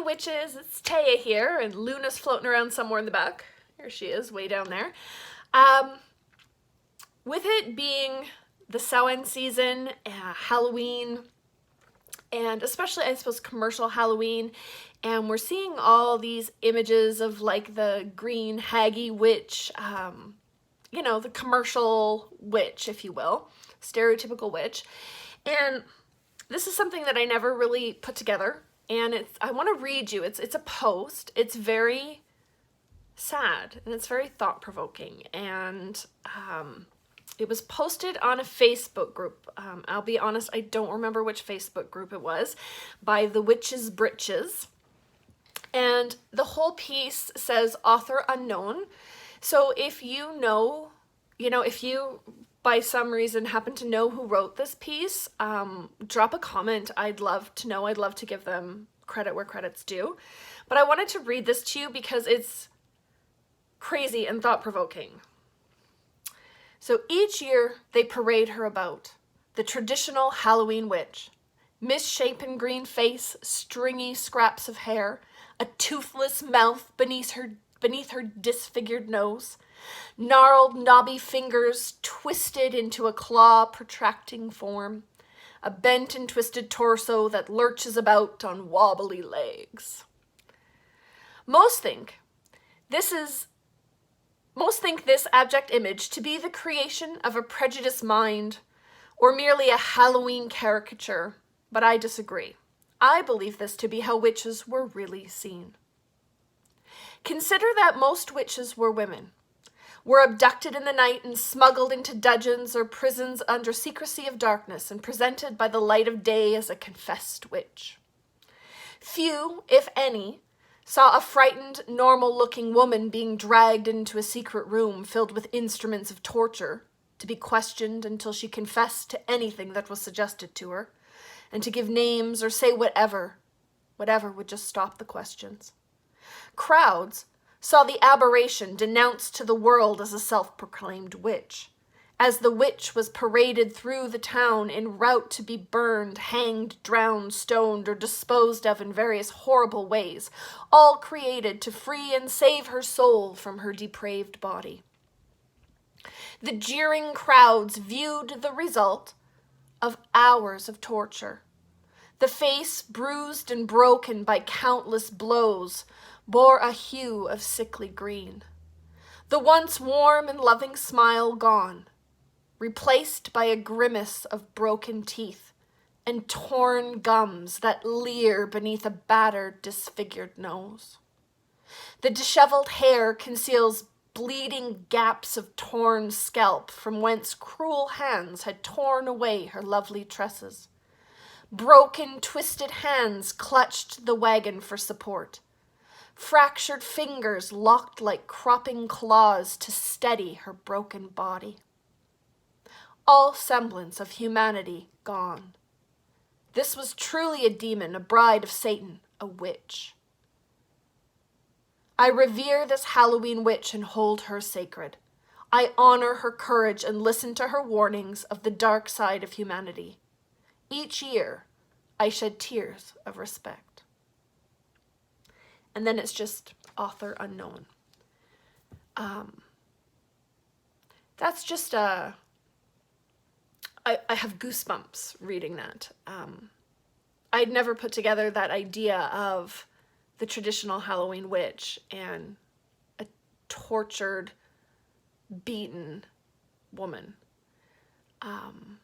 witches, it's Taya here, and Luna's floating around somewhere in the back. Here she is, way down there. With it being the Samhain season, Halloween, and especially, I suppose, commercial Halloween, and we're seeing all these images of like the green haggy witch, you know, the commercial witch, if you will, stereotypical witch. And this is something that I never really put together, and I want to read you. It's a post. It's very sad, and it's very thought-provoking, and it was posted on a Facebook group. I'll be honest, I don't remember which Facebook group it was, by The Witch's Britches. And the whole piece says author unknown. So if you know, if you by some reason happen to know who wrote this piece, drop a comment. I'd love to know. I'd love to give them credit where credit's due. But I wanted to read this to you because it's crazy and thought-provoking. So each year they parade her about, the traditional Halloween witch. Misshapen green face, stringy scraps of hair, a toothless mouth beneath her disfigured nose, gnarled knobby fingers twisted into a claw protracting form, a bent and twisted torso that lurches about on wobbly legs. Most think this abject image to be the creation of a prejudiced mind or merely a Halloween caricature, but I disagree. I believe this to be how witches were really seen. Consider that most witches were women, were abducted in the night and smuggled into dungeons or prisons under secrecy of darkness and presented by the light of day as a confessed witch. Few, if any, saw a frightened, normal-looking woman being dragged into a secret room filled with instruments of torture to be questioned until she confessed to anything that was suggested to her, and to give names or say whatever would just stop the questions. Crowds saw the aberration denounced to the world as a self-proclaimed witch, as the witch was paraded through the town en route to be burned, hanged, drowned, stoned, or disposed of in various horrible ways, all created to free and save her soul from her depraved body. The jeering crowds viewed the result of hours of torture. The face, bruised and broken by countless blows, bore a hue of sickly green. The once warm and loving smile gone, replaced by a grimace of broken teeth and torn gums that leer beneath a battered, disfigured nose. The disheveled hair conceals bleeding gaps of torn scalp from whence cruel hands had torn away her lovely tresses. Broken, twisted hands clutched the wagon for support. Fractured fingers locked like cropping claws to steady her broken body. All semblance of humanity gone. This was truly a demon, a bride of Satan, a witch. I revere this Halloween witch and hold her sacred. I honor her courage and listen to her warnings of the dark side of humanity. Each year, I shed tears of respect. And then it's just author unknown. That's just I have goosebumps reading that. I'd never put together that idea of the traditional Halloween witch and a tortured, beaten woman. And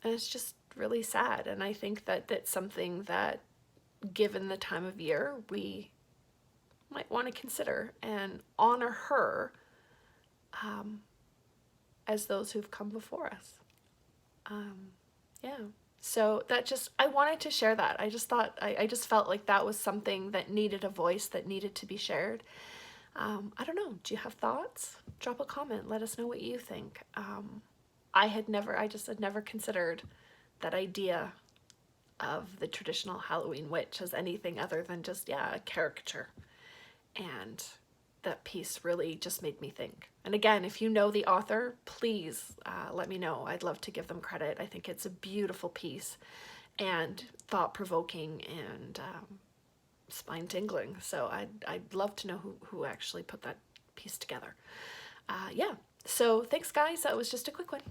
it's just really sad. And I think that that's something that, given the time of year, we might want to consider and honor her as those who've come before us. Yeah. So I wanted to share that. I just thought, I just felt like that was something that needed a voice, that needed to be shared. I don't know. Do you have thoughts? Drop a comment. Let us know what you think. I just had never considered that idea of the traditional Halloween witch as anything other than just, a caricature. And that piece really just made me think. And again, if you know the author, please let me know. I'd love to give them credit. I think it's a beautiful piece. and thought-provoking and spine-tingling. So I'd love to know who actually put that piece together. Yeah, so thanks guys, that was just a quick one.